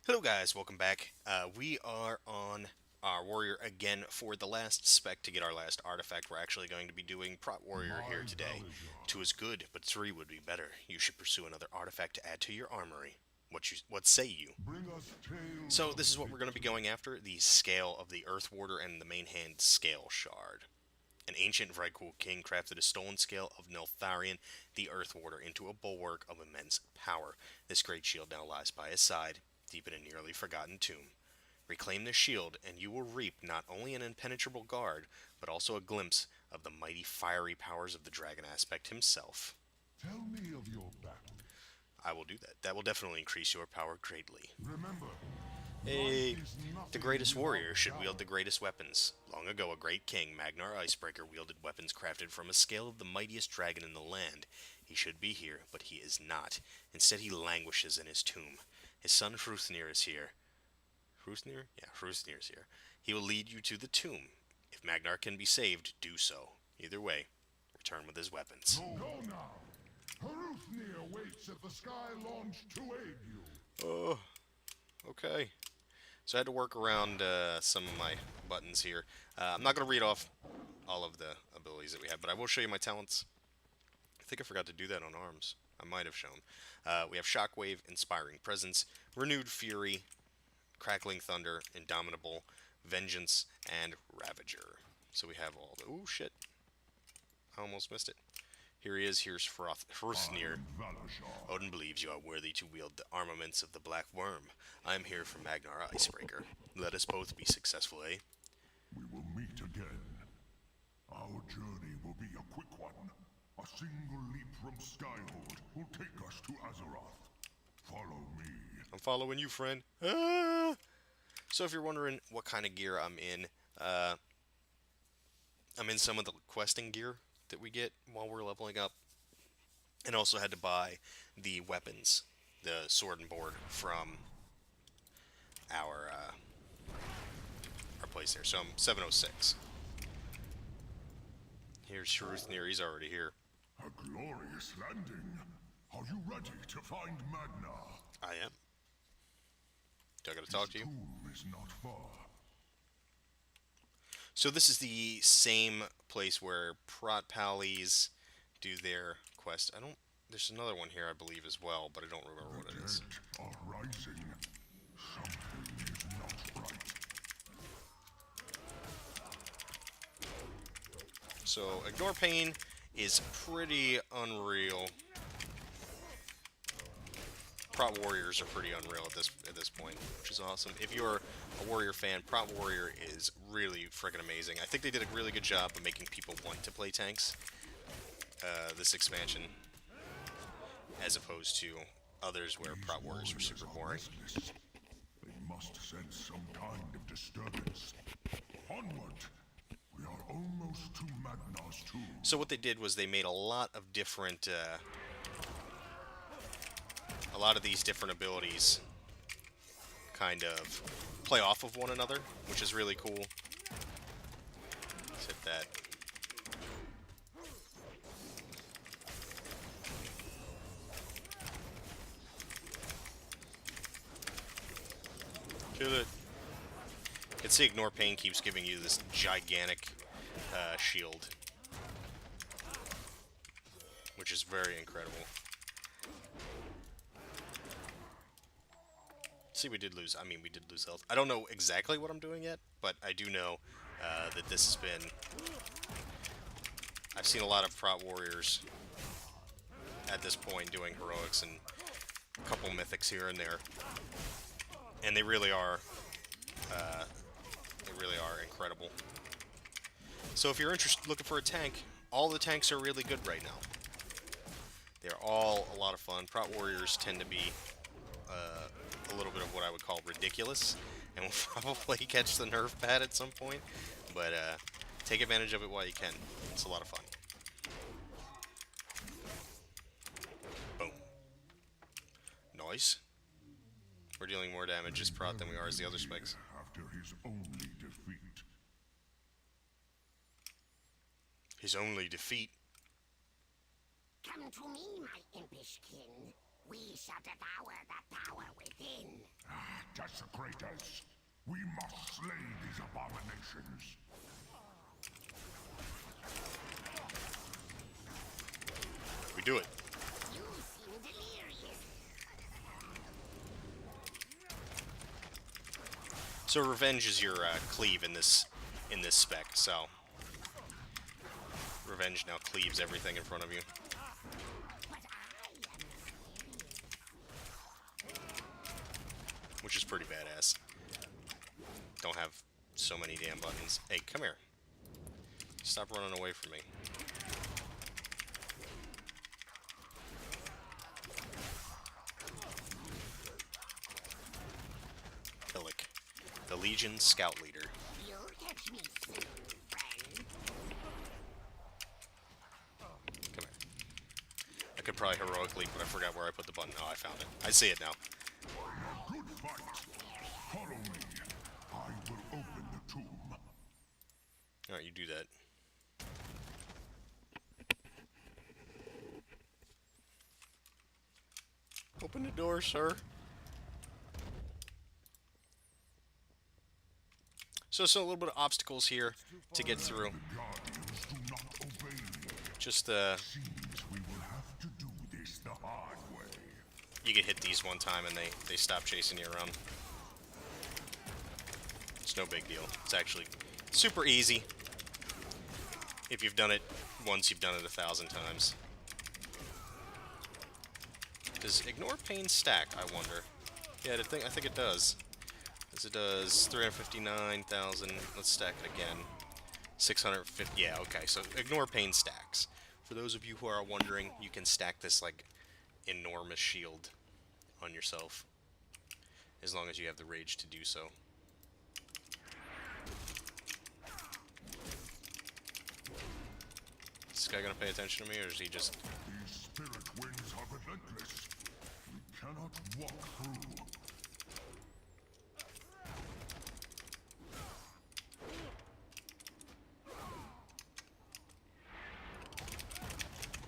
Hello guys, welcome back. We are on our warrior again for the last spec to get our last artifact. We're actually going to be doing prot warrior here today. Two is good, but three would be better. You should pursue another artifact to add to your armory. What say you? So this is what we're going to be going after: the scale of the Earth Warder and the main hand scale shard. An ancient Vrykul king crafted a stolen scale of Neltharion, the Earth Warder, into a bulwark of immense power. This great shield now lies by his side, deep in a nearly forgotten tomb. Reclaim this shield, and you will reap not only an impenetrable guard, but also a glimpse of the mighty fiery powers of the dragon aspect himself. Tell me of your battle. I will do that. That will definitely increase your power greatly. Remember, Hey, might is the nothing greatest warrior without should wield the valor. greatest weapons. Long ago, a great king, Magnar Icebreaker, wielded weapons crafted from a scale of the mightiest dragon in the land. He should be here, but he is not. Instead, he languishes in his tomb. His son Hruthnir is here. Hruthnir? Yeah, Hruthnir is here. He will lead you to the tomb. If Magnar can be saved, do so. Either way, return with his weapons. Go now. Haruthnir waits at the sky launch to aid you. Oh, okay. So I had to work around some of my buttons here. I'm not going to read off all of the abilities that we have, but I will show you my talents. I think I forgot to do that on arms. I might have shown. We have Shockwave, Inspiring Presence, Renewed Fury, Crackling Thunder, Indomitable, Vengeance, and Ravager. So we have all the... Ooh, shit. I almost missed it. Here he is. Here's Hruthnir. Valashar. Odin believes you are worthy to wield the armaments of the Black Worm. I am here for Magnar Icebreaker. Let us both be successful, eh? We will meet again. Our journey will be a quick one. A single leap from Skyhold will take us to Azeroth. Follow me. I'm following you, friend. Ah! So if you're wondering what kind of gear I'm in some of the questing gear that we get while we're leveling up. And also had to buy the weapons, the sword and board from our our place there. So I'm 706. Here's Shruthnir, he's already here. A glorious landing. Are you ready to find Magna? I am. Do I gotta talk to His you? tomb is not far. So this is the same place where Prot Pallies do their quest. I don't... There's another one here, I believe, as well, but I don't remember what it The is. dead are rising. Something is not right. So Ignore Pain is pretty unreal. Prot Warriors are pretty unreal at this point, which is awesome. If you're a Warrior fan, Prot Warrior is really freaking amazing. I think they did a really good job of making people want to play tanks this expansion, as opposed to others where These Prot Warriors were warriors super are boring. restless. They must sense some kind of disturbance. Onward! We are almost to Magna's tomb. So what they did was they made a lot of different, a lot of these different abilities kind of play off of one another, which is really cool. Let's hit that. Kill it. You can see Ignore Pain keeps giving you this gigantic shield, which is very incredible. See, we did lose. I mean, we did lose health. I don't know exactly what I'm doing yet, but I do know that this has been... I've seen a lot of Prot Warriors at this point doing heroics and a couple mythics here and there, and they really are incredible. So if you're interested, looking for a tank, all the tanks are really good right now. They're all a lot of fun. Prot Warriors tend to be a little bit of what I would call ridiculous, and will probably catch the nerf pad at some point, but take advantage of it while you can. It's a lot of fun. Boom. Nice. We're dealing more damage as Prot than we are as the other specs. After his only defeat. His only defeat. Come to me, my impish kin. We shall devour the power within. desecrators. We must slay these abominations. We do it. You seem delirious. So revenge is your cleave in this spec. So revenge now cleaves everything in front of you, But I am serious. which is pretty badass. Don't have so many damn buttons. Hey, come here. Stop running away from me. Illic, the Legion Scout Leader. You'll catch me soon, friend. Come here. I could probably heroic leap, but I forgot where I put the button. Oh, I found it. I see it now. Good fight. Follow me. I will open the tomb. Alright, you do that. Open the door, sir. So a little bit of obstacles here to get through. Guardians do not obey me. Just Seems we will have to do this the hard way. you get hit these one time and they stop chasing you around. It's no big deal. It's actually super easy. If you've done it once, you've done it 1,000 times. Does ignore pain stack, I wonder? Yeah, I think it does. As it does 359,000. Let's stack it again. 650. Yeah, okay. So ignore pain stacks. For those of you who are wondering, you can stack this like enormous shield on yourself, as long as you have the rage to do so. Is this guy gonna pay attention to me, or is he just... These spirit winds are relentless. We cannot walk through.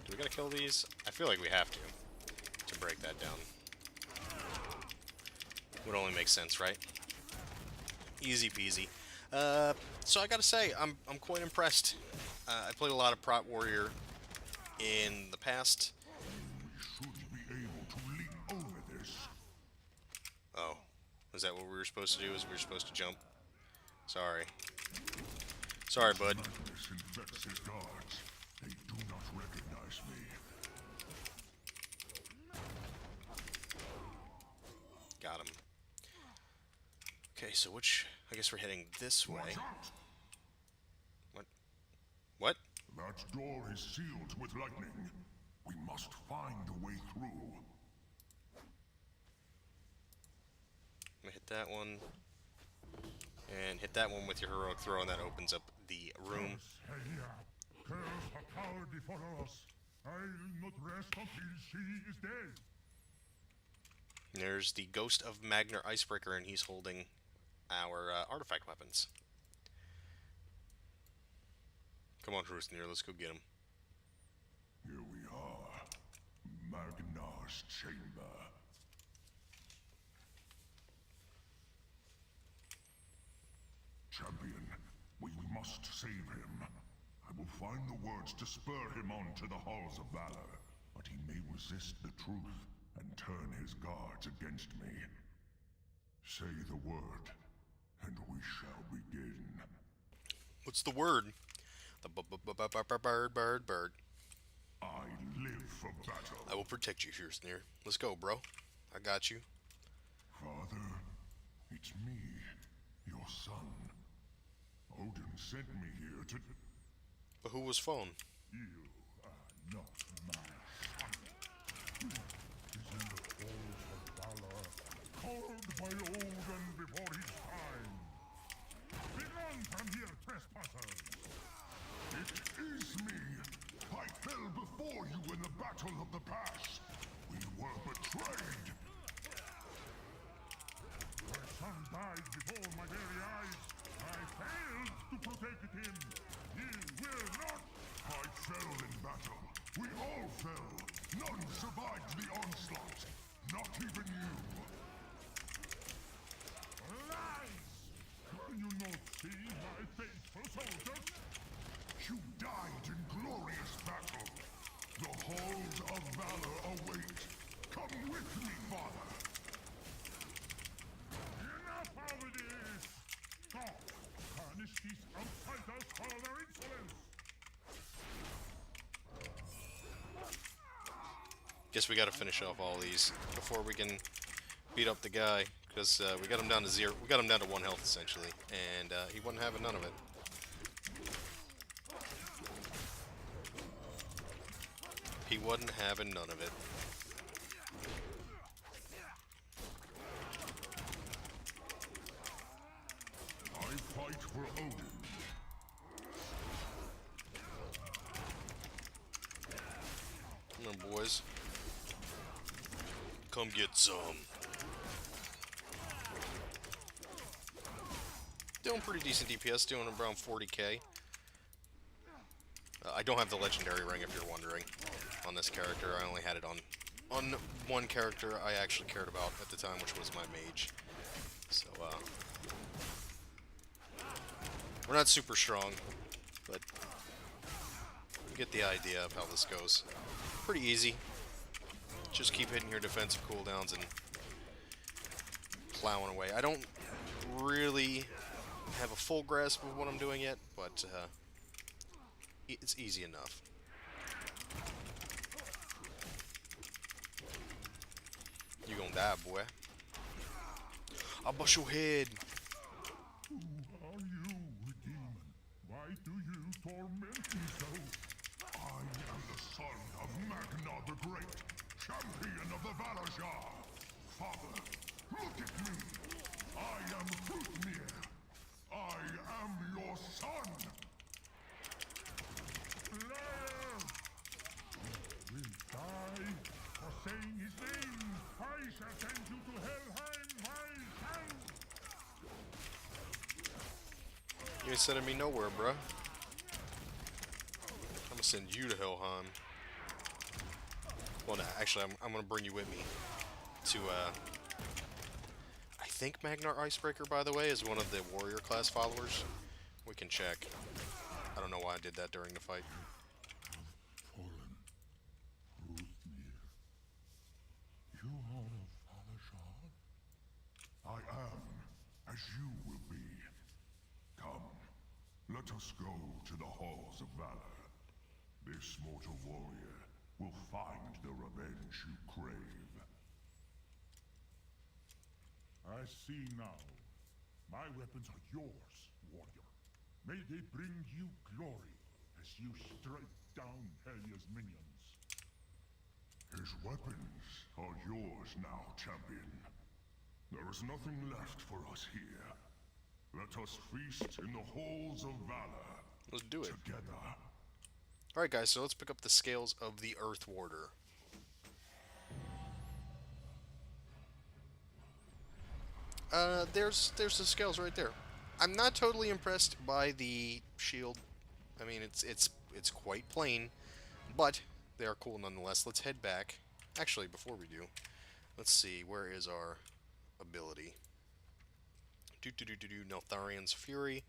Do we gotta kill these? I feel like we have to break that down. Would only make sense, right? Easy peasy. So I gotta say, I'm quite impressed. I played a lot of Prot Warrior in the past. We should be able to leap over this. Oh, is that what we were supposed to do? Is we were supposed to jump? Sorry. Sorry, bud. This infects his guards. They do not recognize me. Got him. Okay, so which... I guess we're heading this way. Watch out! What? What? That door is sealed with lightning. We must find a way through. I'm gonna hit that one. And hit that one with your heroic throw, and that opens up the room. Curse her power before us. I'll not rest until she is dead. There's the Ghost of Magnar Icebreaker, and he's holding our artifact weapons. Come on, Ruthnir, let's go get him. Here we are. Magnar's chamber. Champion, we must save him. I will find the words to spur him on to the halls of valor, but he may resist the truth and turn his guards against me. Say the word, and we shall begin. What's the word? The bird. I live for battle. I will protect you, Ruthnir. Let's go, bro. I got you. Father, it's me, your son. Odin sent me here to... But who was phone? You are not my son. He's in the halls of valor, called by Odin before his time. Begone from here, trespassers! It is me! I fell before you in the battle of the pass. We were betrayed. My son died before my very eyes. I failed to protect him. He will not. I fell in battle. We all fell. None survived the onslaught. Not even you. Guess we gotta finish off all these before we can beat up the guy, because we got him down to zero. We got him down to 1 health essentially, and he wasn't having none of it. He wasn't having none of it. I fight for Odin. Come on, boys. Come get some. Doing pretty decent DPS, doing around 40k. I don't have the legendary ring, if you're wondering, on this character. I only had it on one character I actually cared about at the time, which was my mage. So, we're not super strong, but you get the idea of how this goes. Pretty easy. Just keep hitting your defensive cooldowns and plowing away. I don't really have a full grasp of what I'm doing yet, but it's easy enough. You gonna die, boy. I'll bust your head. Who are you, demon? Why do you torment me so? I am the son of Magna the Great, champion of the Valajar. Father, look at me. I am Fruitmere. I am your son. Liar! You will die for saying his name. I shall send you to Helheim myself. You ain't sending me nowhere, bruh. I'm gonna send you to Helheim. Well, no, actually, I'm gonna bring you with me to, I think Magnar Icebreaker, by the way, is one of the warrior class followers. We can check. I don't know why I did that during the fight. Fallen, Ruthmir. You are of Valashar? I am, as you will be. Come, let us go to the halls of valor. This mortal warrior will find the revenge you crave. I see now. My weapons are yours, warrior. May they bring you glory as you strike down Helia's minions. His weapons are yours now, champion. There is nothing left for us here. Let us feast in the halls of valor. Let's do it. Together. Alright, guys, so let's pick up the scales of the Earth Warder. There's the scales right there. I'm not totally impressed by the shield. I mean, it's quite plain, but they are cool nonetheless. Let's head back. Actually, before we do, let's see, where is our ability? Neltharian's Fury.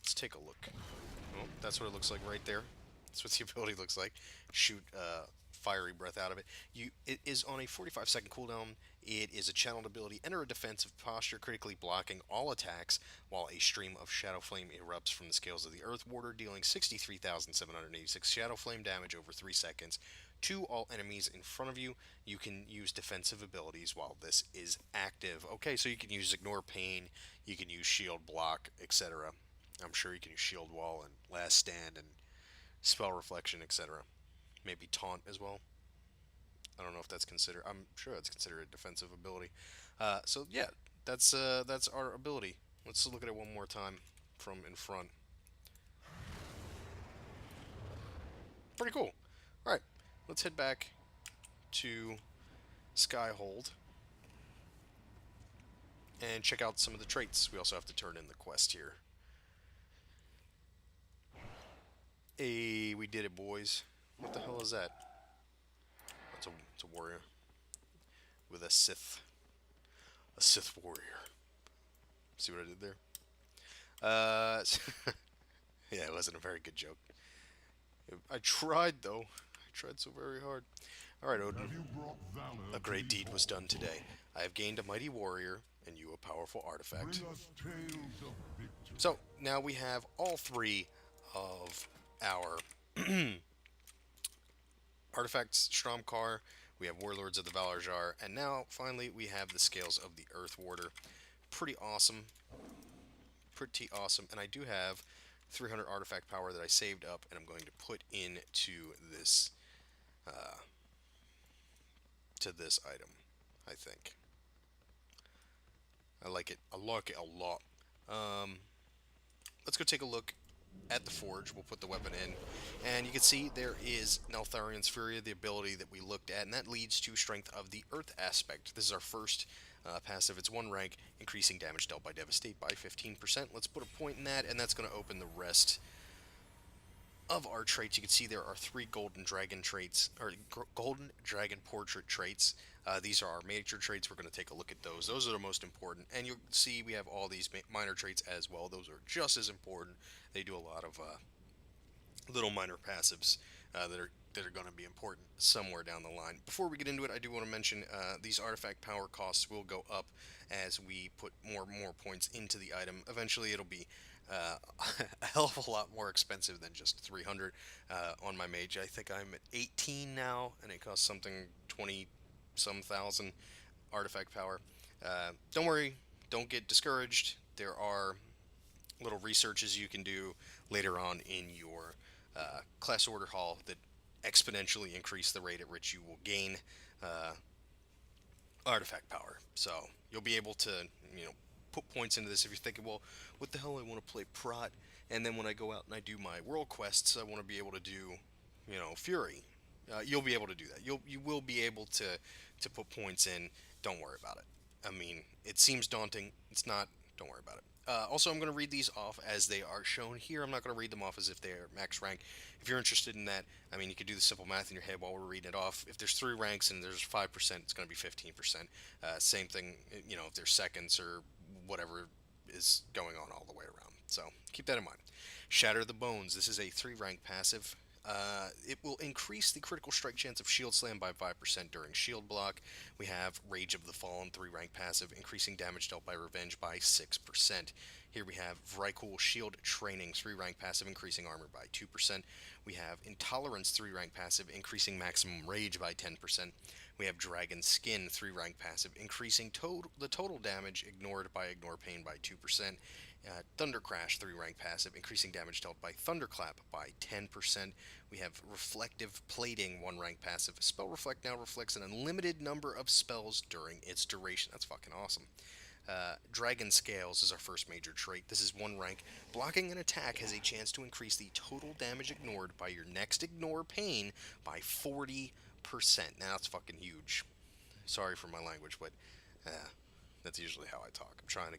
Let's take a look. Oh, that's what it looks like right there. That's what the ability looks like. Shoot fiery breath out of it. It is on a 45-second cooldown. It is a channeled ability. Enter a defensive posture, critically blocking all attacks while a stream of Shadow Flame erupts from the scales of the Earth Warder, dealing 63,786 Shadow Flame damage over 3 seconds to all enemies in front of you. You can use defensive abilities while this is active. Okay, so you can use Ignore Pain, you can use Shield Block, etc. I'm sure you can use Shield Wall and Last Stand and Spell Reflection, etc. Maybe Taunt as well. I don't know if that's considered. I'm sure that's considered a defensive ability. So yeah, that's our ability. Let's look at it one more time from in front. Pretty cool. All right, let's head back to Skyhold and check out some of the traits. We also have to turn in the quest here. Hey, we did it, boys. What the hell is that? It's a warrior with a Sith warrior. See what I did there? Yeah, it wasn't a very good joke. I tried though. I tried so very hard. All right, Odin. Have you brought valor A to great these deed was done halls? today. I have gained a mighty warrior, and you a powerful artifact. Bring us tales of victory. So now we have all three of our artifacts: Stromkar, We have Warlords of the Valarjar, and now finally we have the Scales of the Earth Warder. Pretty awesome, pretty awesome. And I do have 300 artifact power that I saved up, and I'm going to put into this this item. I think I like it. I like it a lot. Um, let's go take a look at the forge. We'll put the weapon in, and you can see there is Neltharian's Fury, the ability that we looked at, and that leads to Strength of the Earth aspect. This is our first passive. It's one rank, increasing damage dealt by Devastate by 15%. Let's put a point in that, and that's going to open the rest of our traits. You can see there are three golden dragon traits, or golden dragon portrait traits. These are our major traits. We're going to take a look at those. Those are the most important, and you'll see we have all these minor traits as well. Those are just as important. They do a lot of little minor passives that are going to be important somewhere down the line. Before we get into it, I do want to mention these artifact power costs will go up as we put more points into the item. Eventually, it'll be a hell of a lot more expensive than just 300 on my mage. I think I'm at 18 now, and it costs something 20 some thousand artifact power. Don't worry, don't get discouraged. There are little researches you can do later on in your class order hall that exponentially increase the rate at which you will gain uh, artifact power. So you'll be able to, put points into this if you're thinking, well, what the hell, I want to play Prot, and then when I go out and I do my world quests, I want to be able to do, Fury. You'll be able to do that. You will be able to put points in. Don't worry about it. I mean, it seems daunting. It's not. Don't worry about it. Also, I'm going to read these off as they are shown here. I'm not going to read them off as if they are max rank. If you're interested in that, I mean, you could do the simple math in your head while we're reading it off. If there's 3 ranks and there's 5%, it's going to be 15%. Same thing, if there's seconds or whatever is going on all the way around. So keep that in mind. Shatter the Bones. This is a 3-rank passive. It will increase the critical strike chance of Shield Slam by 5% during Shield Block. We have Rage of the Fallen, 3-rank passive, increasing damage dealt by Revenge by 6%. Here we have Vrykul Shield Training, 3-rank passive, increasing armor by 2%. We have Intolerance, 3-rank passive, increasing maximum rage by 10%. We have Dragon Skin, 3-rank passive, increasing the total damage ignored by Ignore Pain by 2%. Thunder Crash, 3-rank passive, increasing damage dealt by Thunderclap by 10%. We have Reflective Plating, 1-rank passive. Spell Reflect now reflects an unlimited number of spells during its duration. That's fucking awesome. Dragon Scales is our first major trait. This is 1 rank. Blocking an attack has a chance to increase the total damage ignored by your next Ignore Pain by 40%. Now that's fucking huge. Sorry for my language, but that's usually how I talk. I'm trying to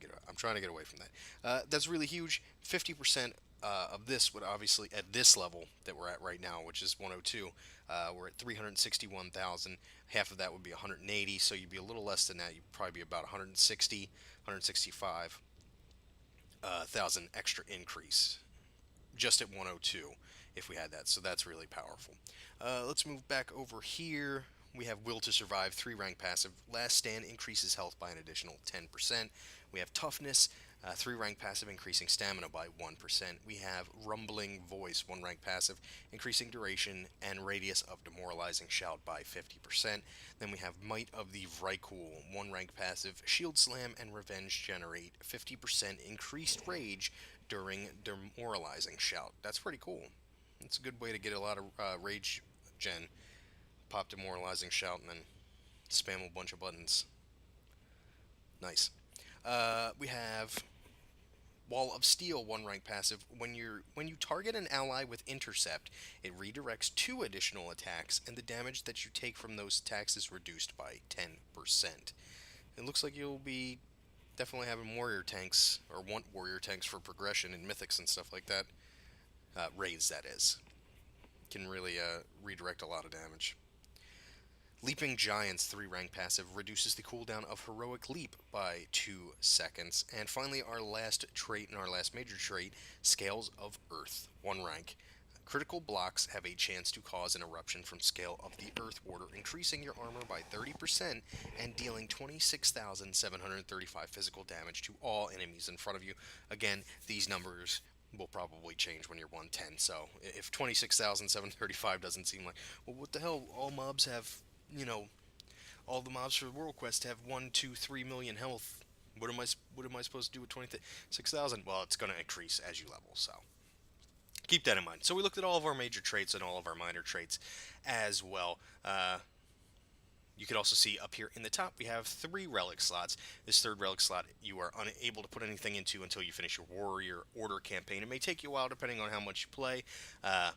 get away from that. That's really huge. 50% of this would obviously, at this level that we're at right now, which is 102, we're at 361,000. Half of that would be 180, so you'd be a little less than that. You'd probably be about 160, 165 thousand extra increase just at 102 if we had that. So that's really powerful. Let's move back over here. We have Will to Survive, 3-rank passive. Last Stand increases health by an additional 10%. We have Toughness, 3-rank passive, increasing stamina by 1%. We have Rumbling Voice, 1-rank passive, increasing duration and radius of Demoralizing Shout by 50%. Then we have Might of the Vrykul, 1-rank passive. Shield Slam and Revenge generate 50% increased rage during Demoralizing Shout. That's pretty cool. It's a good way to get a lot of rage gen. Pop Demoralizing Shout and then spam a bunch of buttons. Nice. We have Wall of Steel, 1-rank passive. When you target an ally with Intercept, it redirects 2 additional attacks, and the damage that you take from those attacks is reduced by 10%. It looks like you'll be definitely having warrior tanks, or want warrior tanks for progression in mythics and stuff like that. Raids, that is. Can really redirect a lot of damage. Leaping Giants, 3-rank passive, reduces the cooldown of Heroic Leap by 2 seconds. And finally, our last trait and our last major trait, Scales of Earth, 1 rank. Critical blocks have a chance to cause an eruption from Scale of the Earth Warder, increasing your armor by 30% and dealing 26,735 physical damage to all enemies in front of you. Again, these numbers will probably change when you're 110, so if 26,735 doesn't seem like, well, what the hell, all mobs have you know, all the mobs for the World Quest have 1, 2, 3 million health. What am I supposed to do with 26,000? Well, it's going to increase as you level, so keep that in mind. So we looked at all of our major traits and all of our minor traits as well. You can also see up here in the top we have 3 relic slots. This third relic slot you are unable to put anything into until you finish your warrior order campaign. It may take you a while depending on how much you play. Uh,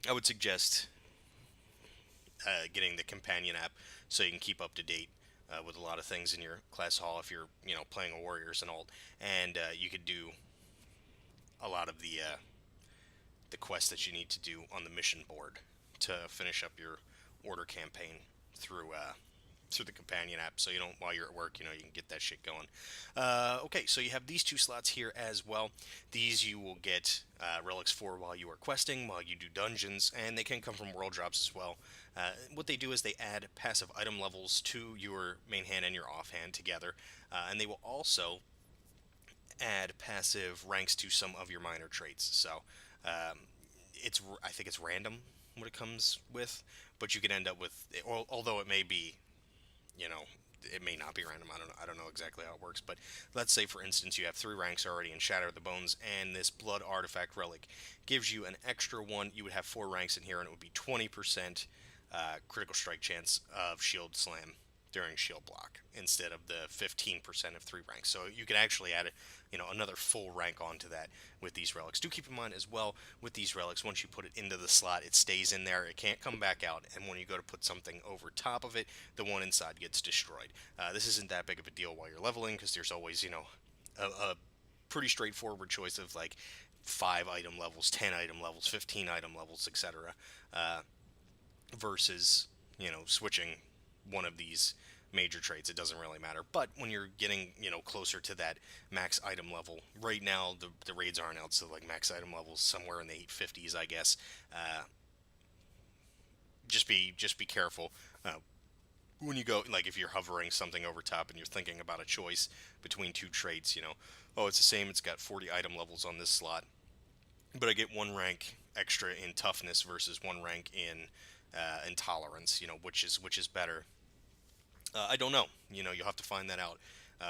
I would suggest getting the companion app so you can keep up to date with a lot of things in your class hall if you're playing a warriors and all, and you could do a lot of the quests that you need to do on the mission board to finish up your order campaign through through the companion app, so you don't, while you're at work, you can get that shit going. Okay, so you have these 2 slots here as well. These you will get relics for while you are questing, while you do dungeons, and they can come from world drops as well. What they do is they add passive item levels to your main hand and your offhand together, and they will also add passive ranks to some of your minor traits. So um, I think it's random what it comes with, but you can end up with, although it may be, you know, it may not be random. I don't know exactly how it works, but let's say for instance you have 3 ranks already in Shatter of the Bones, and this Blood Artifact relic gives you an extra one. You would have 4 ranks in here, and it would be 20% critical strike chance of Shield Slam during Shield Block instead of the 15% of 3 ranks. So you can actually add another full rank onto that with these relics. Do keep in mind as well with these relics, once you put it into the slot, it stays in there. It can't come back out, and when you go to put something over top of it, the one inside gets destroyed. This isn't that big of a deal while you're leveling, because there's always a pretty straightforward choice of like 5 item levels, 10 item levels, 15 item levels, etc. Versus switching one of these major traits. It doesn't really matter. But when you're getting closer to that max item level, right now the raids aren't out, so like max item levels somewhere in the 850s, I guess. Just be careful when you go, like if you're hovering something over top and you're thinking about a choice between 2 traits. Oh, it's the same, it's got 40 item levels on this slot, but I get 1 rank extra in toughness versus 1 rank in intolerance. Which is better? I don't know. You'll have to find that out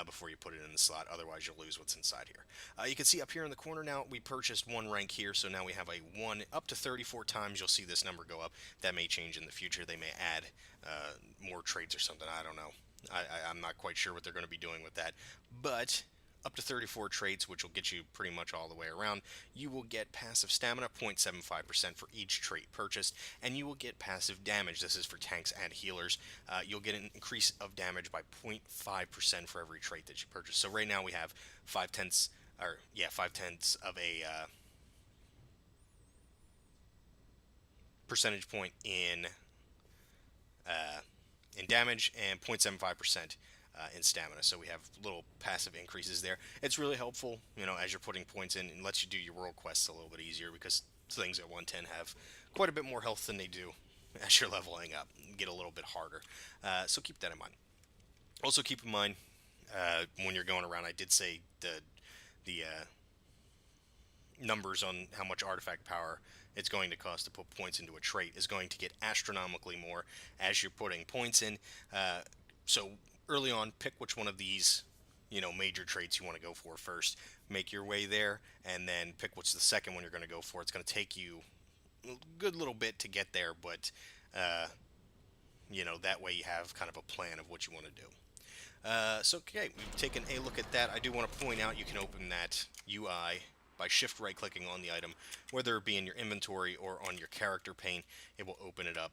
before you put it in the slot. Otherwise, you'll lose what's inside here. You can see up here in the corner now, we purchased 1 rank here, so now we have a 1 up to 34 times. You'll see this number go up. That may change in the future. They may add more traits or something. I don't know. I'm not quite sure what they're going to be doing with that. But up to 34 traits, which will get you pretty much all the way around. You will get passive stamina, 0.75% for each trait purchased, and you will get passive damage. This is for tanks and healers. You'll get an increase of damage by 0.5% for every trait that you purchase. So right now we have 5/10, or yeah, 5/10 of a percentage point in damage, and 0.75% in stamina. So we have little passive increases there. It's really helpful, as you're putting points in, and lets you do your world quests a little bit easier, because things at 110 have quite a bit more health than they do as you're leveling up. Get a little bit harder. So keep that in mind. Also keep in mind when you're going around, I did say the numbers on how much artifact power it's going to cost to put points into a trait is going to get astronomically more as you're putting points in. So early on, pick which one of these major traits you want to go for first. Make your way there, and then pick what's the second one you're going to go for. It's going to take you a good little bit to get there, but that way you have kind of a plan of what you want to do. So okay, we've taken a look at that. I do want to point out you can open that UI by shift right clicking on the item, whether it be in your inventory or on your character pane. It will open it up.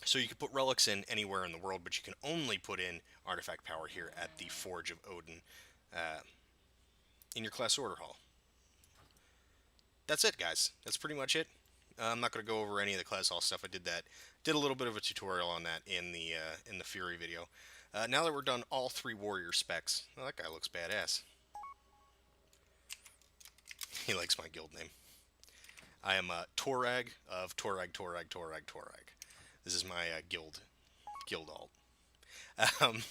So you can put relics in anywhere in the world, but you can only put in artifact power here at the Forge of Odin in your class order hall. That's it, guys. That's pretty much it. I'm not going to go over any of the class hall stuff. I did a little bit of a tutorial on that in the Fury video. Now that we're done all 3 warrior specs, well, that guy looks badass. He likes my guild name. I am Torag of Torag. This is my guild alt. I'm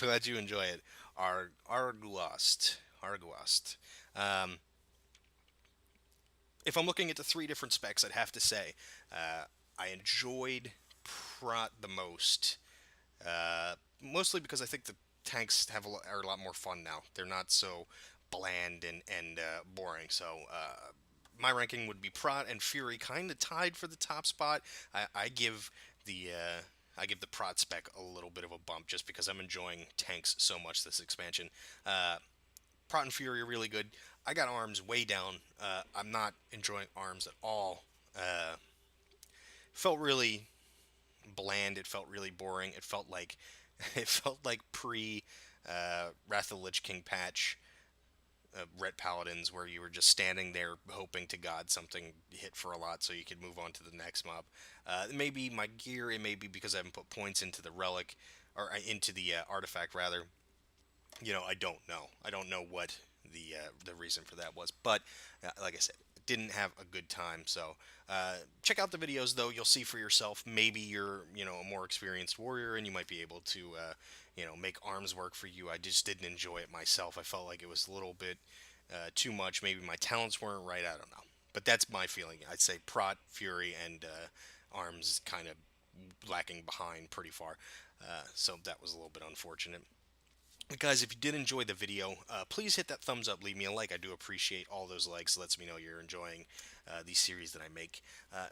glad you enjoy it. Arguast. If I'm looking at the 3 different specs, I'd have to say I enjoyed prot the most. Mostly because I think the tanks are a lot more fun now. They're not so bland and boring. So my ranking would be Prot and Fury, kind of tied for the top spot. I give the Prot spec a little bit of a bump just because I'm enjoying tanks so much this expansion. Prot and Fury are really good. I got arms way down. I'm not enjoying arms at all. Felt really bland. It felt really boring. It felt like it felt like pre Wrath of the Lich King patch Ret Paladins, where you were just standing there hoping to God something hit for a lot so you could move on to the next mob. It may be my gear. It may be because I haven't put points into the relic or into the artifact rather. I don't know. I don't know what the reason for that was, but like I said, didn't have a good time. So check out the videos though. You'll see for yourself. Maybe you're a more experienced warrior and you might be able to make arms work for you. I just didn't enjoy it myself. I felt like it was a little bit too much. Maybe my talents weren't right. I don't know. But that's my feeling. I'd say Prot, Fury, and Arms kind of lacking behind pretty far. So that was a little bit unfortunate. Guys, if you did enjoy the video, please hit that thumbs up, leave me a like. I do appreciate all those likes. It lets me know you're enjoying these series that I make.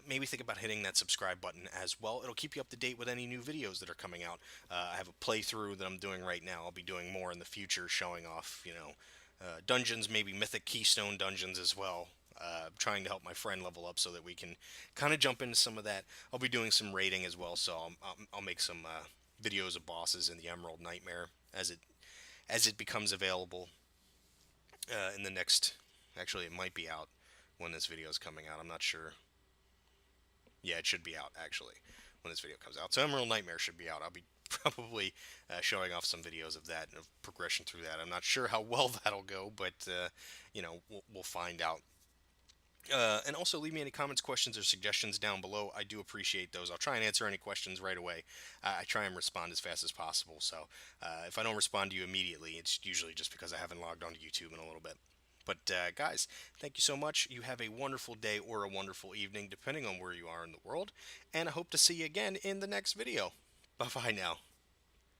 Maybe think about hitting that subscribe button as well. It'll keep you up to date with any new videos that are coming out. I have a playthrough that I'm doing right now. I'll be doing more in the future, showing off, dungeons, maybe mythic keystone dungeons as well. Trying to help my friend level up so that we can kind of jump into some of that. I'll be doing some raiding as well, so I'll make some videos of bosses in the Emerald Nightmare as it becomes available in the next. Actually, it might be out when this video is coming out. I'm not sure. Yeah, it should be out actually when this video comes out. So Emerald Nightmare should be out. I'll be probably showing off some videos of that and of progression through that. I'm not sure how well that'll go, but we'll find out. And also leave me any comments, questions, or suggestions down below. I do appreciate those. I'll try and answer any questions right away. I try and respond as fast as possible. So if I don't respond to you immediately, it's usually just because I haven't logged onto YouTube in a little bit. But guys, thank you so much. You have a wonderful day or a wonderful evening, depending on where you are in the world. And I hope to see you again in the next video. Bye-bye now.